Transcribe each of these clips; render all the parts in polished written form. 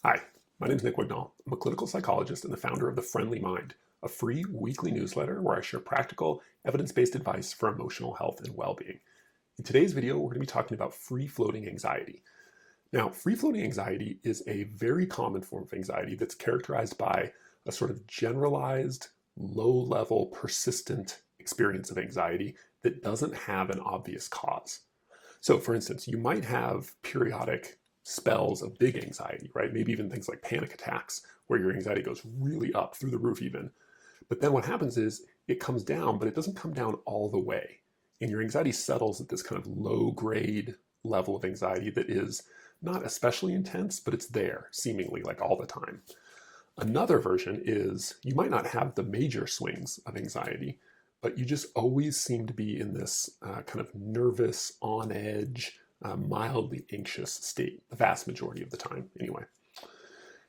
Hi, my name is Nick Wignall. I'm a clinical psychologist and the founder of The Friendly Mind, a free weekly newsletter where I share practical, evidence-based advice for emotional health and well-being. In today's video, we're going to be talking about free-floating anxiety. Now, free-floating anxiety is a very common form of anxiety that's characterized by a sort of generalized, low-level, persistent experience of anxiety that doesn't have an obvious cause. So, for instance, you might have periodic spells of big anxiety, right? Maybe even things like panic attacks, where your anxiety goes really up through the roof even. But then what happens is it comes down, but it doesn't come down all the way. And your anxiety settles at this kind of low grade level of anxiety that is not especially intense, but it's there seemingly like all the time. Another version is you might not have the major swings of anxiety, but you just always seem to be in this kind of nervous, on edge, mildly anxious state, the vast majority of the time anyway.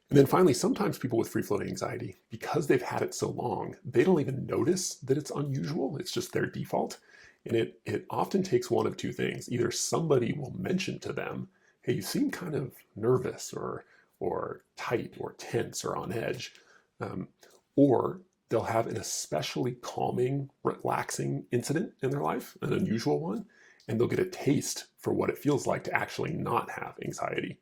And then finally, sometimes people with free-floating anxiety, because they've had it so long, they don't even notice that it's unusual. It's just their default. And it often takes one of two things. Either somebody will mention to them, hey, you seem kind of nervous or tight or tense or on edge. Or they'll have an especially calming, relaxing incident in their life, an unusual one, and they'll get a taste for what it feels like to actually not have anxiety.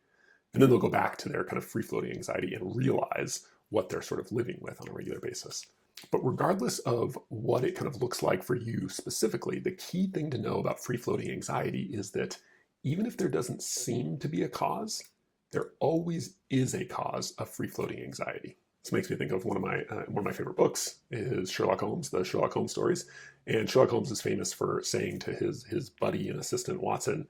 And then they'll go back to their kind of free-floating anxiety and realize what they're sort of living with on a regular basis. But regardless of what it kind of looks like for you specifically, the key thing to know about free-floating anxiety is that even if there doesn't seem to be a cause, there always is a cause of free-floating anxiety. This makes me think of one of my favorite books is Sherlock Holmes, the Sherlock Holmes stories. And Sherlock Holmes is famous for saying to his buddy and assistant Watson,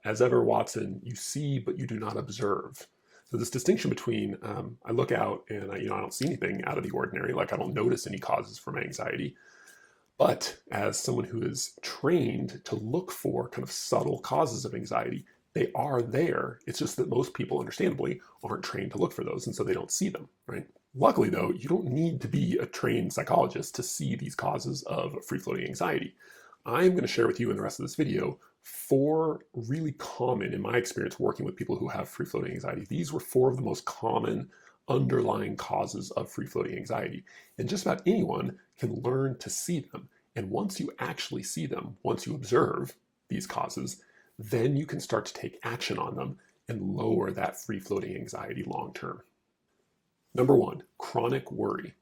as ever, Watson, you see, but you do not observe. So this distinction between I look out and I don't see anything out of the ordinary, like I don't notice any causes for my anxiety. But as someone who is trained to look for kind of subtle causes of anxiety, they are there. It's just that most people, understandably, aren't trained to look for those, and so they don't see them, right? Luckily, though, you don't need to be a trained psychologist to see these causes of free-floating anxiety. I'm going to share with you in the rest of this video 4 really common, in my experience working with people who have free-floating anxiety. These were 4 of the most common underlying causes of free-floating anxiety. And just about anyone can learn to see them. And once you actually see them, once you observe these causes, then you can start to take action on them and lower that free-floating anxiety long-term. Number 1, chronic worry.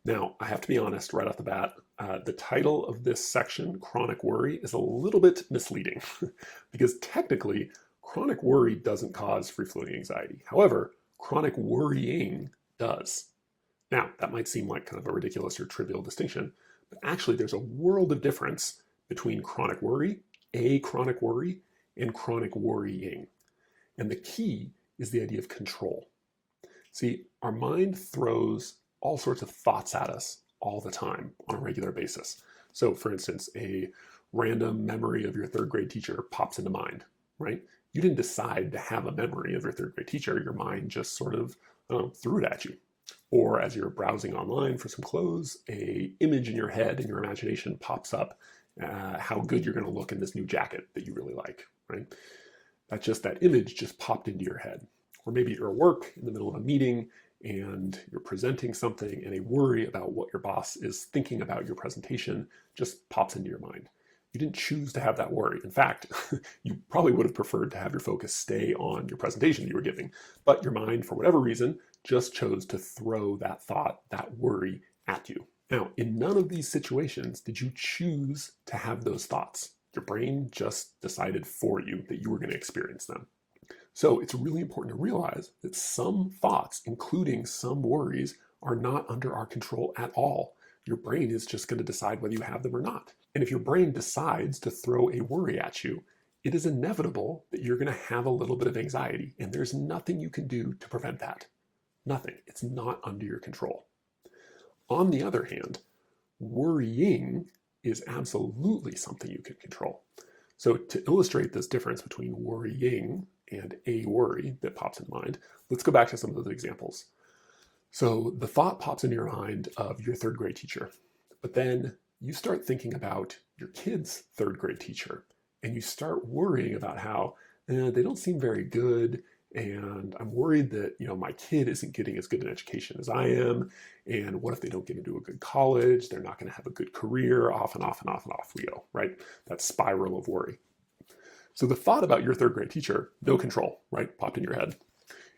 Now, I have to be honest right off the bat, the title of this section, chronic worry, is a little bit misleading because technically, chronic worry doesn't cause free-floating anxiety. However, chronic worrying does. Now, that might seem like kind of a ridiculous or trivial distinction, but actually there's a world of difference between chronic worry, chronic worry, and chronic worrying. And the key is the idea of control. See, our mind throws all sorts of thoughts at us all the time on a regular basis. So for instance, a random memory of your 3rd grade teacher pops into mind, right? You didn't decide to have a memory of your 3rd grade teacher. Your mind just sort of threw it at you. Or as you're browsing online for some clothes, a image in your head and your imagination pops up how good you're going to look in this new jacket that you really like, right? That image just popped into your head. Or maybe you're at work in the middle of a meeting and you're presenting something and a worry about what your boss is thinking about your presentation just pops into your mind. You didn't choose to have that worry. In fact, you probably would have preferred to have your focus stay on your presentation that you were giving, but your mind, for whatever reason, just chose to throw that thought, that worry at you. Now, in none of these situations did you choose to have those thoughts. Your brain just decided for you that you were going to experience them. So it's really important to realize that some thoughts, including some worries, are not under our control at all. Your brain is just going to decide whether you have them or not. And if your brain decides to throw a worry at you, it is inevitable that you're going to have a little bit of anxiety, and there's nothing you can do to prevent that. Nothing. It's not under your control. On the other hand, worrying is absolutely something you can control. So to illustrate this difference between worrying and a worry that pops in mind, let's go back to some of those examples. So the thought pops into your mind of your 3rd grade teacher, but then you start thinking about your kid's 3rd grade teacher, and you start worrying about how they don't seem very good, and I'm worried that, my kid isn't getting as good an education as I am. And what if they don't get into a good college? They're not going to have a good career. Off and off and off and off we go, right? That spiral of worry. So the thought about your third grade teacher, no control, right? Popped in your head.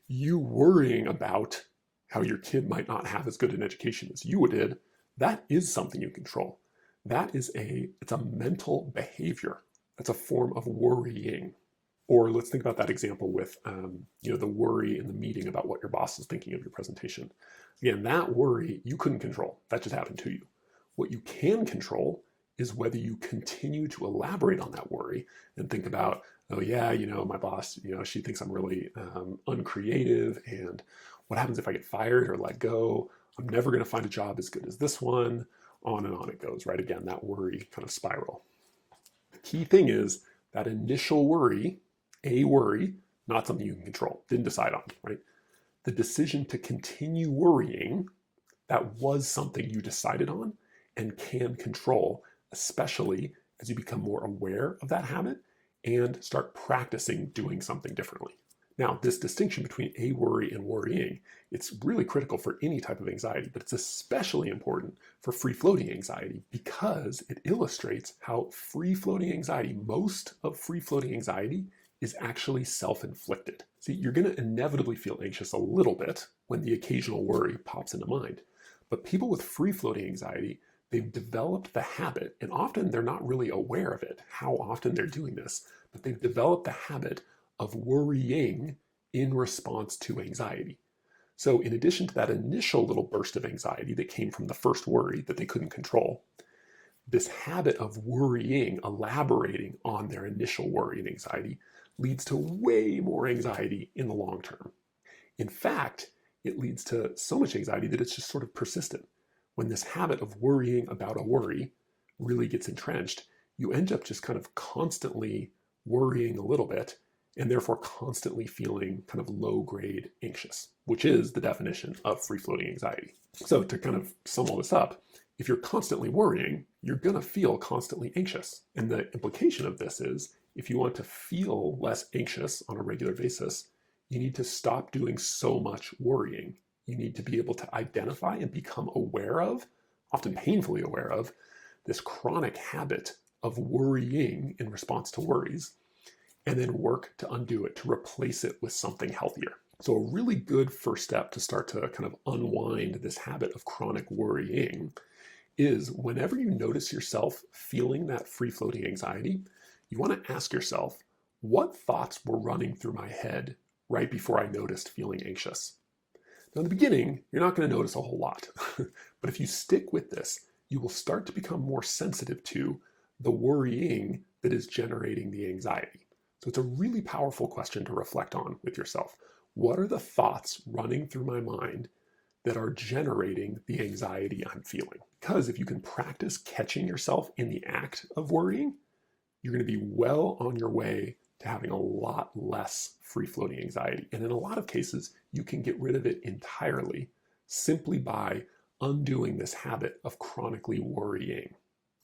You worrying about how your kid might not have as good an education as you did, that is something you control. It's a mental behavior. That's a form of worrying. Or let's think about that example with, the worry in the meeting about what your boss is thinking of your presentation. Again, that worry you couldn't control. That just happened to you. What you can control is whether you continue to elaborate on that worry and think about, oh yeah, my boss, she thinks I'm really uncreative, and what happens if I get fired or let go? I'm never going to find a job as good as this one. On and on it goes, right? Again, that worry kind of spiral. The key thing is that initial worry, a worry, not something you can control, didn't decide on, right? The decision to continue worrying, that was something you decided on and can control, especially as you become more aware of that habit and start practicing doing something differently. Now, this distinction between a worry and worrying, it's really critical for any type of anxiety, but it's especially important for free-floating anxiety because it illustrates how free-floating anxiety, most of free-floating anxiety, is actually self-inflicted. See, you're going to inevitably feel anxious a little bit when the occasional worry pops into mind. But people with free-floating anxiety, they've developed the habit, and often they're not really aware of it, how often they're doing this, but they've developed the habit of worrying in response to anxiety. So in addition to that initial little burst of anxiety that came from the first worry that they couldn't control, this habit of worrying, elaborating on their initial worry and anxiety, leads to way more anxiety in the long term. In fact, it leads to so much anxiety that it's just sort of persistent. When this habit of worrying about a worry really gets entrenched, you end up just kind of constantly worrying a little bit and therefore constantly feeling kind of low-grade anxious, which is the definition of free-floating anxiety. So to kind of sum all this up, if you're constantly worrying, you're going to feel constantly anxious. And the implication of this is if you want to feel less anxious on a regular basis, you need to stop doing so much worrying. You need to be able to identify and become aware of, often painfully aware of, this chronic habit of worrying in response to worries, and then work to undo it, to replace it with something healthier. So a really good first step to start to kind of unwind this habit of chronic worrying is whenever you notice yourself feeling that free-floating anxiety, you want to ask yourself, what thoughts were running through my head right before I noticed feeling anxious? Now, in the beginning, you're not going to notice a whole lot, but if you stick with this, you will start to become more sensitive to the worrying that is generating the anxiety. So it's a really powerful question to reflect on with yourself. What are the thoughts running through my mind that are generating the anxiety I'm feeling? Because if you can practice catching yourself in the act of worrying, you're going to be well on your way to having a lot less free-floating anxiety. And in a lot of cases, you can get rid of it entirely simply by undoing this habit of chronically worrying.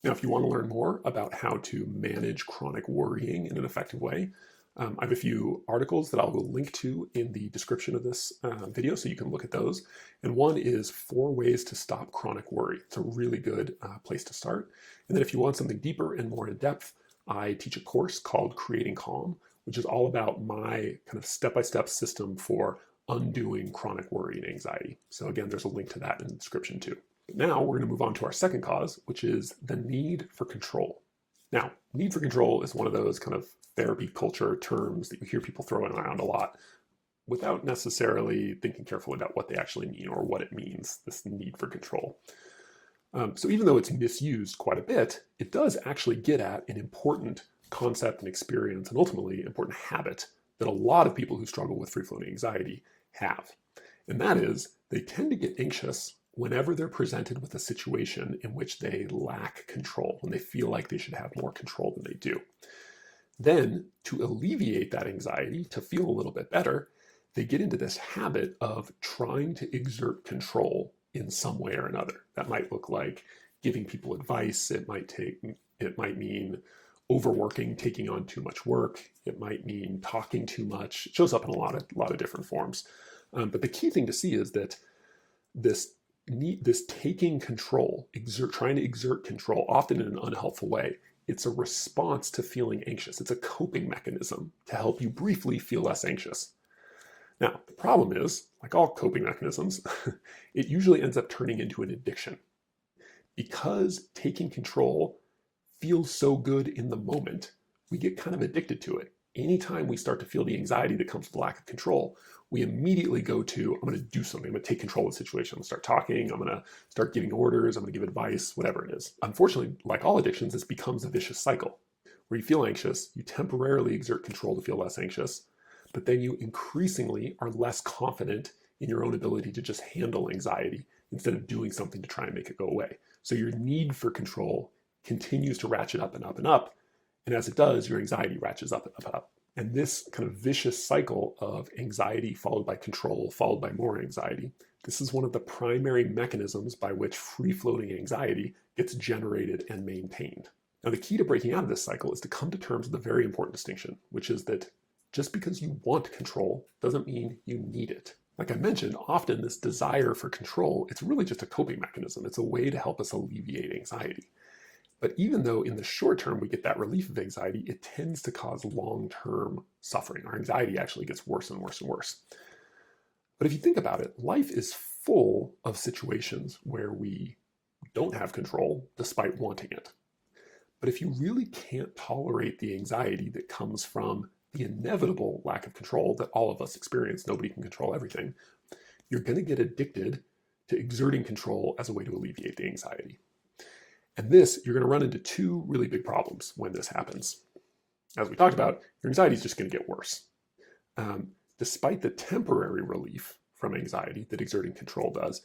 Now, if you want to learn more about how to manage chronic worrying in an effective way, I have a few articles that I will link to in the description of this video, so you can look at those. And one is 4 ways to stop chronic worry. It's a really good place to start. And then if you want something deeper and more in depth, I teach a course called Creating Calm, which is all about my kind of step-by-step system for undoing chronic worry and anxiety. So again, there's a link to that in the description too. Now we're going to move on to our second cause, which is the need for control. Now, need for control is one of those kind of therapy culture terms that you hear people throwing around a lot without necessarily thinking carefully about what they actually mean or what it means, this need for control. So even though it's misused quite a bit, it does actually get at an important concept and experience and ultimately important habit that a lot of people who struggle with free-floating anxiety have. And that is they tend to get anxious whenever they're presented with a situation in which they lack control, when they feel like they should have more control than they do. Then, to alleviate that anxiety, to feel a little bit better, they get into this habit of trying to exert control in some way or another. That might look like giving people advice. It might mean overworking, taking on too much work. It might mean talking too much. It shows up in a lot of different forms. But the key thing to see is that this taking control, trying to exert control, often in an unhelpful way, it's a response to feeling anxious. It's a coping mechanism to help you briefly feel less anxious. Now, the problem is, like all coping mechanisms, it usually ends up turning into an addiction. Because taking control feels so good in the moment, we get kind of addicted to it. Anytime we start to feel the anxiety that comes with lack of control, we immediately go to, I'm going to do something. I'm going to take control of the situation. I'm going to start talking. I'm going to start giving orders. I'm going to give advice, whatever it is. Unfortunately, like all addictions, this becomes a vicious cycle where you feel anxious, you temporarily exert control to feel less anxious, but then you increasingly are less confident in your own ability to just handle anxiety instead of doing something to try and make it go away. So your need for control continues to ratchet up and up and up. And as it does, your anxiety ratchets up and up and up. And this kind of vicious cycle of anxiety followed by control, followed by more anxiety, this is one of the primary mechanisms by which free-floating anxiety gets generated and maintained. Now, the key to breaking out of this cycle is to come to terms with a very important distinction, which is that just because you want control doesn't mean you need it. Like I mentioned, often this desire for control, it's really just a coping mechanism. It's a way to help us alleviate anxiety. But even though in the short term we get that relief of anxiety, it tends to cause long-term suffering. Our anxiety actually gets worse and worse and worse. But if you think about it, life is full of situations where we don't have control despite wanting it. But if you really can't tolerate the anxiety that comes from the inevitable lack of control that all of us experience, nobody can control everything, you're going to get addicted to exerting control as a way to alleviate the anxiety. And this, you're going to run into two really big problems when this happens. As we talked about, your anxiety is just going to get worse. Despite the temporary relief from anxiety that exerting control does,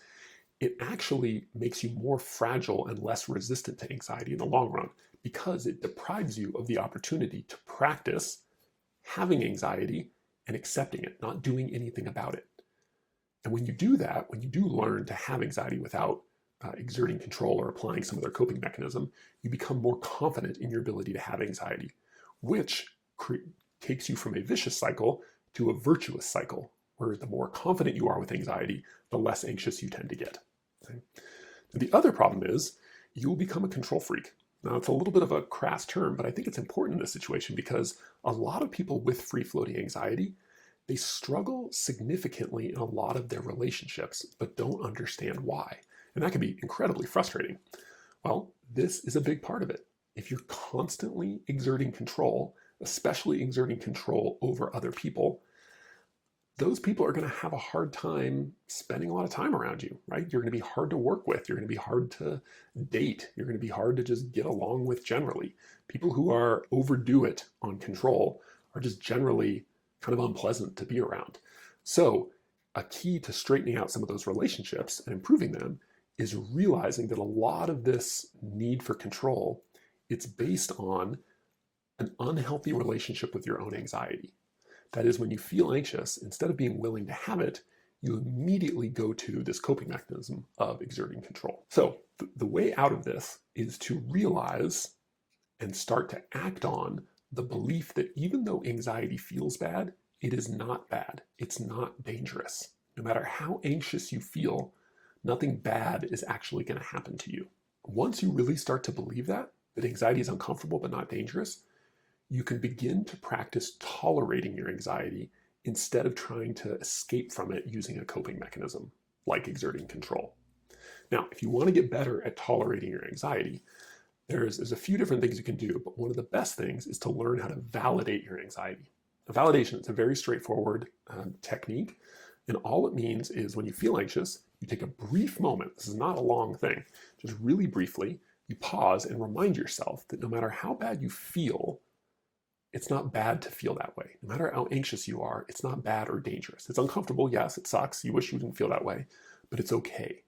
it actually makes you more fragile and less resistant to anxiety in the long run because it deprives you of the opportunity to practice having anxiety and accepting it, not doing anything about it. And when you do that, when you do learn to have anxiety without exerting control or applying some other coping mechanism, you become more confident in your ability to have anxiety, which takes you from a vicious cycle to a virtuous cycle, where the more confident you are with anxiety, the less anxious you tend to get. Okay? The other problem is you will become a control freak. Now, it's a little bit of a crass term, but I think it's important in this situation because a lot of people with free-floating anxiety, they struggle significantly in a lot of their relationships, but don't understand why. And that can be incredibly frustrating. Well, this is a big part of it. If you're constantly exerting control, especially exerting control over other people, those people are going to have a hard time spending a lot of time around you, right? You're going to be hard to work with. You're going to be hard to date. You're going to be hard to just get along with generally. People who are overdo it on control are just generally kind of unpleasant to be around. So a key to straightening out some of those relationships and improving them is realizing that a lot of this need for control, it's based on an unhealthy relationship with your own anxiety. That is, when you feel anxious, instead of being willing to have it, you immediately go to this coping mechanism of exerting control. So the way out of this is to realize and start to act on the belief that even though anxiety feels bad, it is not bad. It's not dangerous. No matter how anxious you feel, nothing bad is actually going to happen to you. Once you really start to believe that anxiety is uncomfortable but not dangerous, you can begin to practice tolerating your anxiety instead of trying to escape from it using a coping mechanism, like exerting control. Now, if you want to get better at tolerating your anxiety, there's a few different things you can do, but one of the best things is to learn how to validate your anxiety. Now, validation is a very straightforward technique, and all it means is when you feel anxious, you take a brief moment. This is not a long thing. Just really briefly, you pause and remind yourself that no matter how bad you feel, it's not bad to feel that way. No matter how anxious you are, it's not bad or dangerous. It's uncomfortable, yes, it sucks. You wish you didn't feel that way, but it's okay.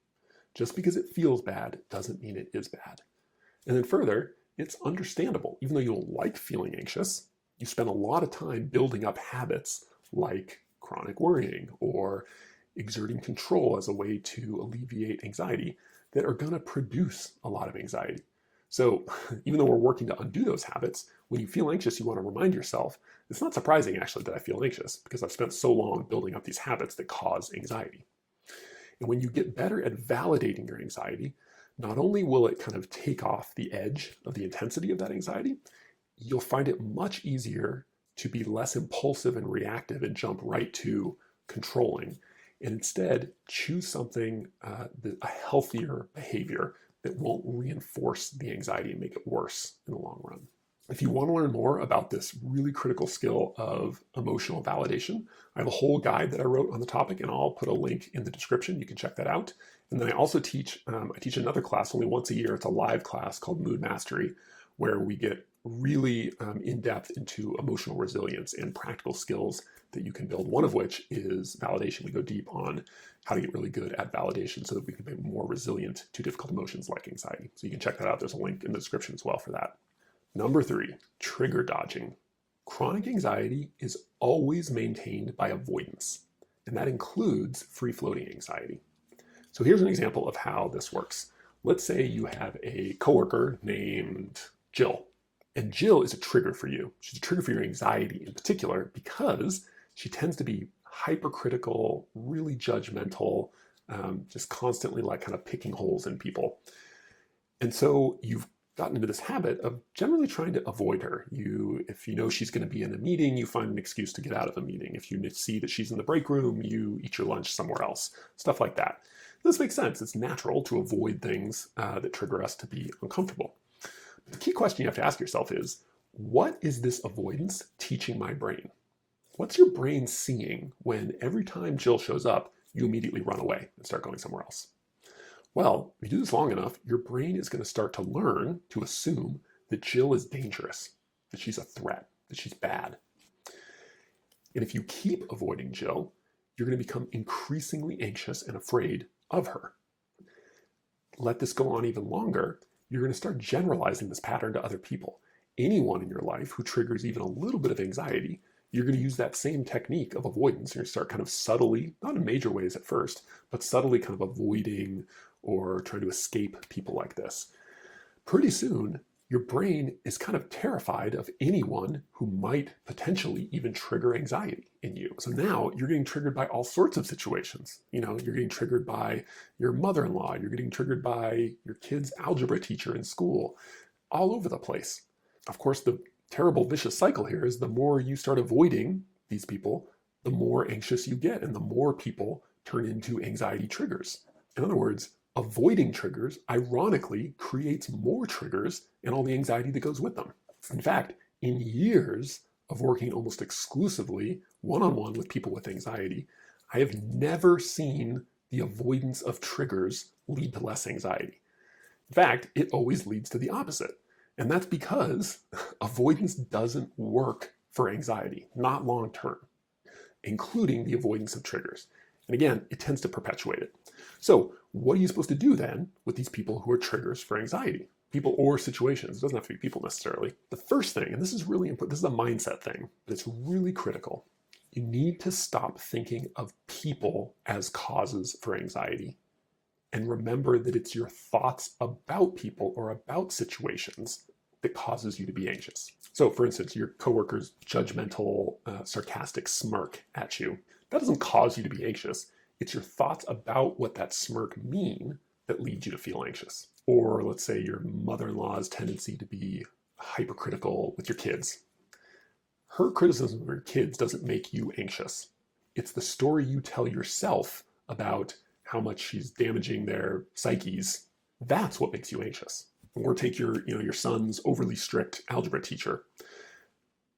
Just because it feels bad doesn't mean it is bad. And then further, it's understandable. Even though you don't like feeling anxious, you spend a lot of time building up habits like chronic worrying or exerting control as a way to alleviate anxiety that are going to produce a lot of anxiety. So even though we're working to undo those habits, when you feel anxious, you want to remind yourself, it's not surprising actually that I feel anxious because I've spent so long building up these habits that cause anxiety. And when you get better at validating your anxiety, not only will it kind of take off the edge of the intensity of that anxiety, you'll find it much easier to be less impulsive and reactive and jump right to controlling, and instead choose something, a healthier behavior that won't reinforce the anxiety and make it worse in the long run. If you want to learn more about this really critical skill of emotional validation, I have a whole guide that I wrote on the topic, and I'll put a link in the description. You can check that out. And then I also teach another class only once a year. It's a live class called Mood Mastery, where we get really in-depth into emotional resilience and practical skills that you can build, one of which is validation. We go deep on how to get really good at validation so that we can be more resilient to difficult emotions like anxiety. So you can check that out. There's a link in the description as well for that. Number 3, trigger dodging. Chronic anxiety is always maintained by avoidance, and that includes free-floating anxiety. So here's an example of how this works. Let's say you have a coworker named Jill, and Jill is a trigger for you. She's a trigger for your anxiety in particular because she tends to be hypercritical, really judgmental, just constantly like kind of picking holes in people. And so you've gotten into this habit of generally trying to avoid her. If you know she's going to be in a meeting, you find an excuse to get out of a meeting. If you see that she's in the break room, you eat your lunch somewhere else, stuff like that. This makes sense. It's natural to avoid things that trigger us to be uncomfortable. But the key question you have to ask yourself is, what is this avoidance teaching my brain? What's your brain seeing when every time Jill shows up, you immediately run away and start going somewhere else? Well, if you do this long enough, your brain is going to start to learn to assume that Jill is dangerous, that she's a threat, that she's bad. And if you keep avoiding Jill, you're going to become increasingly anxious and afraid of her. Let this go on even longer, you're going to start generalizing this pattern to other people. Anyone in your life who triggers even a little bit of anxiety, you're going to use that same technique of avoidance. You're going to start kind of subtly, not in major ways at first, but subtly kind of avoiding or trying to escape people like this. Pretty soon, your brain is kind of terrified of anyone who might potentially even trigger anxiety in you. So now you're getting triggered by all sorts of situations. You're getting triggered by your mother-in-law, you're getting triggered by your kid's algebra teacher in school, all over the place. Of course, the terrible vicious cycle here is the more you start avoiding these people, the more anxious you get, and the more people turn into anxiety triggers. In other words, avoiding triggers, ironically, creates more triggers and all the anxiety that goes with them. In fact, in years of working almost exclusively one-on-one with people with anxiety, I have never seen the avoidance of triggers lead to less anxiety. In fact, it always leads to the opposite. And that's because avoidance doesn't work for anxiety, not long-term, including the avoidance of triggers. And again, it tends to perpetuate it. So what are you supposed to do then with these people who are triggers for anxiety? People or situations. It doesn't have to be people necessarily. The first thing, and this is really important, this is a mindset thing, but it's really critical. You need to stop thinking of people as causes for anxiety and remember that it's your thoughts about people or about situations that causes you to be anxious. So for instance, your coworker's judgmental, sarcastic smirk at you, that doesn't cause you to be anxious. It's your thoughts about what that smirk mean that lead you to feel anxious. Or let's say your mother-in-law's tendency to be hypercritical with your kids. Her criticism of your kids doesn't make you anxious. It's the story you tell yourself about how much she's damaging their psyches. That's what makes you anxious. Or take your son's overly strict algebra teacher.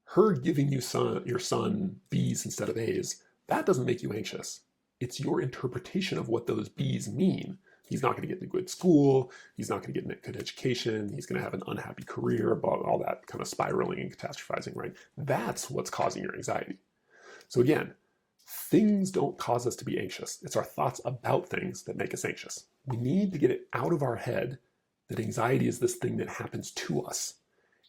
Her giving your son B's instead of A's, that doesn't make you anxious. It's your interpretation of what those B's mean. He's not going to get into good school. He's not going to get a good education. He's going to have an unhappy career, all that kind of spiraling and catastrophizing, right? That's what's causing your anxiety. So again, things don't cause us to be anxious. It's our thoughts about things that make us anxious. We need to get it out of our head that anxiety is this thing that happens to us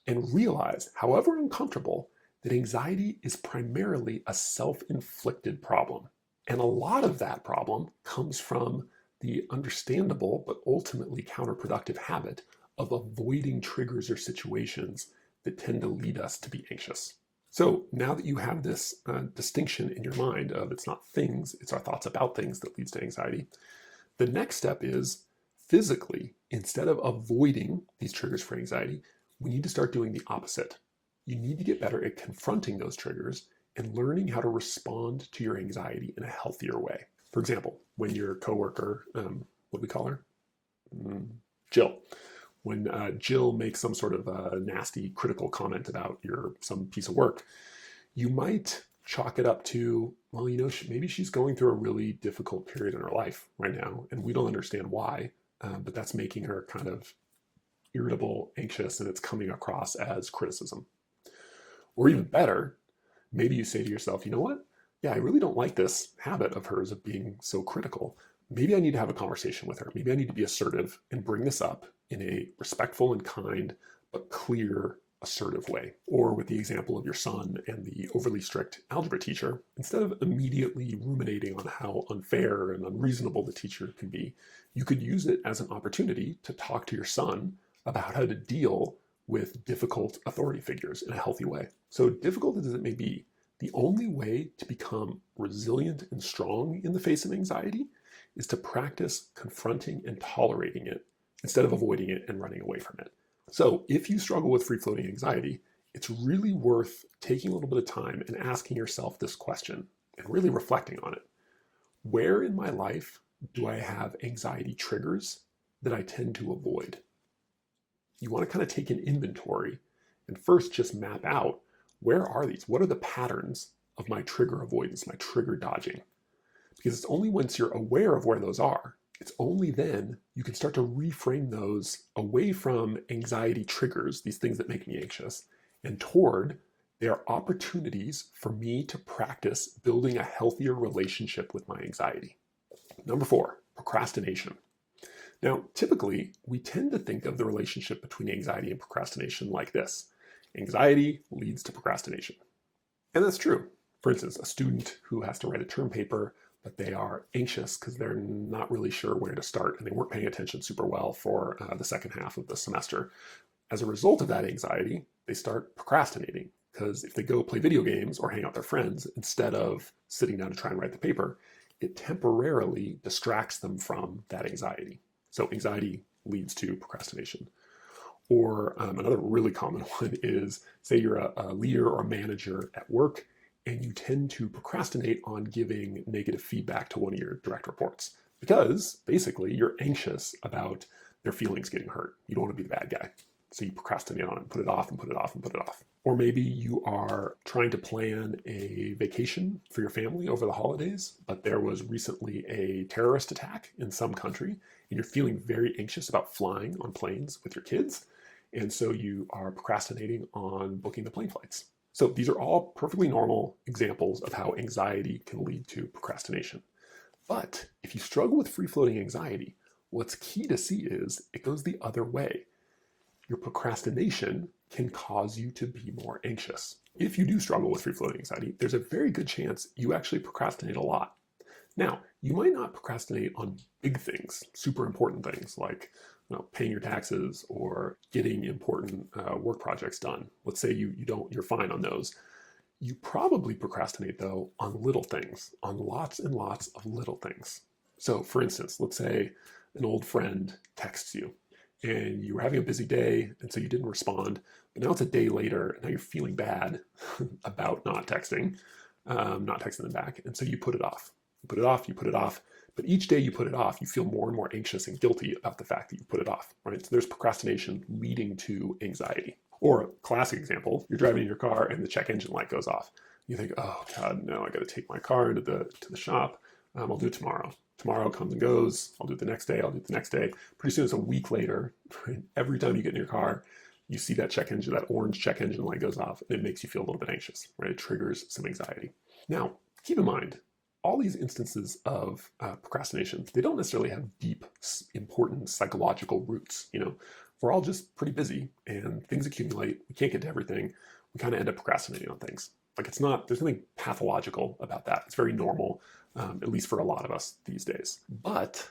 and realize, however uncomfortable, that anxiety is primarily a self-inflicted problem. And a lot of that problem comes from the understandable but ultimately counterproductive habit of avoiding triggers or situations that tend to lead us to be anxious. So now that you have this distinction in your mind of it's not things, it's our thoughts about things that leads to anxiety, the next step is physically, instead of avoiding these triggers for anxiety, we need to start doing the opposite. You need to get better at confronting those triggers and learning how to respond to your anxiety in a healthier way. For example, when your coworker, what do we call her? Jill. When Jill makes some sort of nasty critical comment about some piece of work, you might chalk it up to, well, maybe she's going through a really difficult period in her life right now, and we don't understand why, but that's making her kind of irritable, anxious, and it's coming across as criticism. Or even better, maybe you say to yourself, you know what? Yeah, I really don't like this habit of hers of being so critical. Maybe I need to have a conversation with her. Maybe I need to be assertive and bring this up in a respectful and kind, but clear, assertive way. Or with the example of your son and the overly strict algebra teacher, instead of immediately ruminating on how unfair and unreasonable the teacher can be, you could use it as an opportunity to talk to your son about how to deal with difficult authority figures in a healthy way. So difficult as it may be, the only way to become resilient and strong in the face of anxiety is to practice confronting and tolerating it instead of avoiding it and running away from it. So if you struggle with free-floating anxiety, it's really worth taking a little bit of time and asking yourself this question and really reflecting on it. Where in my life do I have anxiety triggers that I tend to avoid? You want to kind of take an inventory and first just map out, where are these? What are the patterns of my trigger avoidance, my trigger dodging? Because it's only once you're aware of where those are, it's only then you can start to reframe those away from anxiety triggers, these things that make me anxious, and toward they are opportunities for me to practice building a healthier relationship with my anxiety. Number 4, procrastination. Now, typically, we tend to think of the relationship between anxiety and procrastination like this. Anxiety leads to procrastination. And that's true. For instance, a student who has to write a term paper, but they are anxious because they're not really sure where to start and they weren't paying attention super well for the second half of the semester. As a result of that anxiety, they start procrastinating because if they go play video games or hang out with their friends instead of sitting down to try and write the paper, it temporarily distracts them from that anxiety. So anxiety leads to procrastination. Or another really common one is, say you're a leader or a manager at work and you tend to procrastinate on giving negative feedback to one of your direct reports because basically you're anxious about their feelings getting hurt. You don't want to be the bad guy. So you procrastinate on it, put it off and put it off and put it off. Or maybe you are trying to plan a vacation for your family over the holidays, but there was recently a terrorist attack in some country and you're feeling very anxious about flying on planes with your kids. And so you are procrastinating on booking the plane flights. So these are all perfectly normal examples of how anxiety can lead to procrastination. But if you struggle with free-floating anxiety, what's key to see is it goes the other way. Your procrastination can cause you to be more anxious. If you do struggle with free-floating anxiety, there's a very good chance you actually procrastinate a lot. Now, you might not procrastinate on big things, super important things like paying your taxes or getting important work projects done. Let's say you're fine on those. You probably procrastinate though on little things, on lots and lots of little things. So for instance, let's say an old friend texts you and you were having a busy day and so you didn't respond, but now it's a day later and now you're feeling bad about not texting them back. And so you put it off. You put it off, you put it off. But each day you put it off, you feel more and more anxious and guilty about the fact that you put it off, right? So there's procrastination leading to anxiety. Or a classic example, you're driving in your car and the check engine light goes off. You think, oh God, no, I got to take my car to the shop. I'll do it tomorrow. Tomorrow comes and goes. I'll do it the next day. I'll do it the next day. Pretty soon it's a week later. Right? Every time you get in your car, you see that check engine, that orange check engine light goes off, and it makes you feel a little bit anxious, right? It triggers some anxiety. Now, keep in mind, all these instances of procrastination, they don't necessarily have deep, important psychological roots. We're all just pretty busy and things accumulate. We can't get to everything. We kind of end up procrastinating on things. There's nothing pathological about that. It's very normal, at least for a lot of us these days. But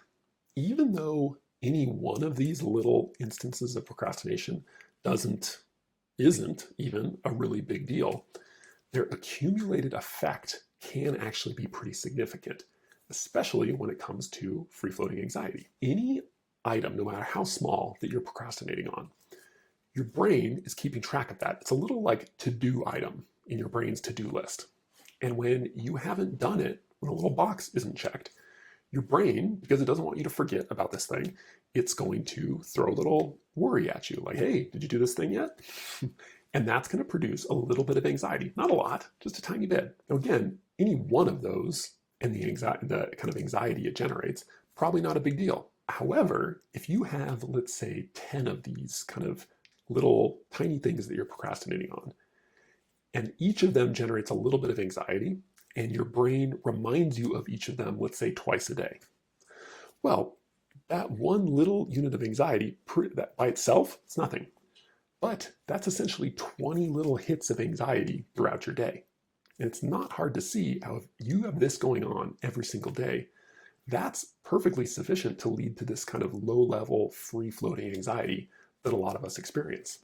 even though any one of these little instances of procrastination isn't even a really big deal. Their accumulated effect can actually be pretty significant, especially when it comes to free-floating anxiety. Any item, no matter how small, that you're procrastinating on, your brain is keeping track of that. It's a little like to-do item in your brain's to-do list. And when you haven't done it, when a little box isn't checked, your brain, because it doesn't want you to forget about this thing, it's going to throw a little worry at you, like, hey, did you do this thing yet? And that's going to produce a little bit of anxiety. Not a lot, just a tiny bit. Now, again, any one of those and the kind of anxiety it generates, probably not a big deal. However, if you have, let's say, 10 of these kind of little tiny things that you're procrastinating on, and each of them generates a little bit of anxiety, and your brain reminds you of each of them, let's say twice a day. Well, that one little unit of anxiety, that by itself, it's nothing. But that's essentially 20 little hits of anxiety throughout your day. And it's not hard to see how if you have this going on every single day, that's perfectly sufficient to lead to this kind of low-level, free-floating anxiety that a lot of us experience.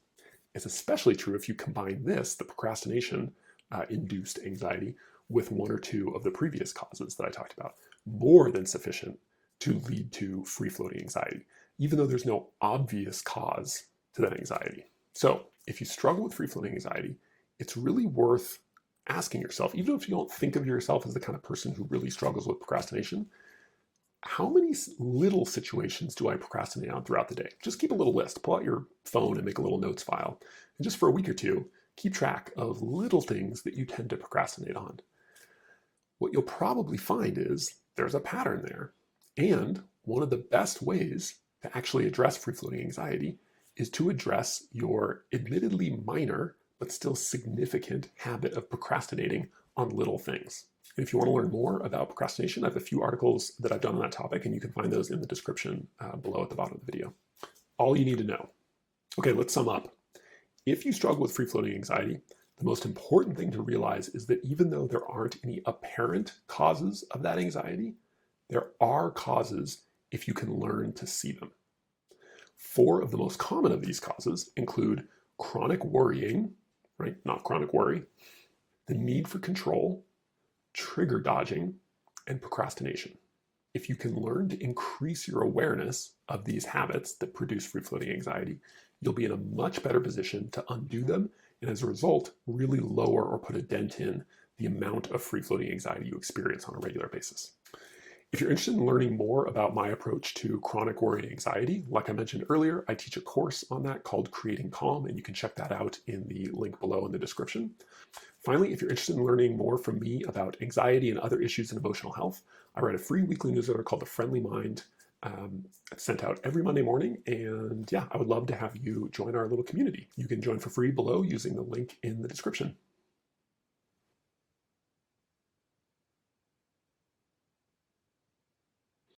It's especially true if you combine this, the procrastination-induced anxiety, with one or two of the previous causes that I talked about. More than sufficient to lead to free-floating anxiety, even though there's no obvious cause to that anxiety. So if you struggle with free-floating anxiety, it's really worth asking yourself, even if you don't think of yourself as the kind of person who really struggles with procrastination, how many little situations do I procrastinate on throughout the day? Just keep a little list. Pull out your phone and make a little notes file. And just for a week or two, keep track of little things that you tend to procrastinate on. What you'll probably find is there's a pattern there. And one of the best ways to actually address free-floating anxiety is to address your admittedly minor but still significant habit of procrastinating on little things. And if you want to learn more about procrastination, I have a few articles that I've done on that topic, and you can find those in the description below at the bottom of the video. All you need to know. Okay, let's sum up. If you struggle with free-floating anxiety, the most important thing to realize is that even though there aren't any apparent causes of that anxiety, there are causes if you can learn to see them. 4 of the most common of these causes include chronic worrying, right? Not chronic worry, the need for control, trigger dodging, and procrastination. If you can learn to increase your awareness of these habits that produce free-floating anxiety, you'll be in a much better position to undo them, and as a result, really lower or put a dent in the amount of free-floating anxiety you experience on a regular basis. If you're interested in learning more about my approach to chronic worry and anxiety, like I mentioned earlier, I teach a course on that called Creating Calm, and you can check that out in the link below in the description. Finally, if you're interested in learning more from me about anxiety and other issues in emotional health, I write a free weekly newsletter called The Friendly Mind. It's sent out every Monday morning, and yeah, I would love to have you join our little community. You can join for free below using the link in the description.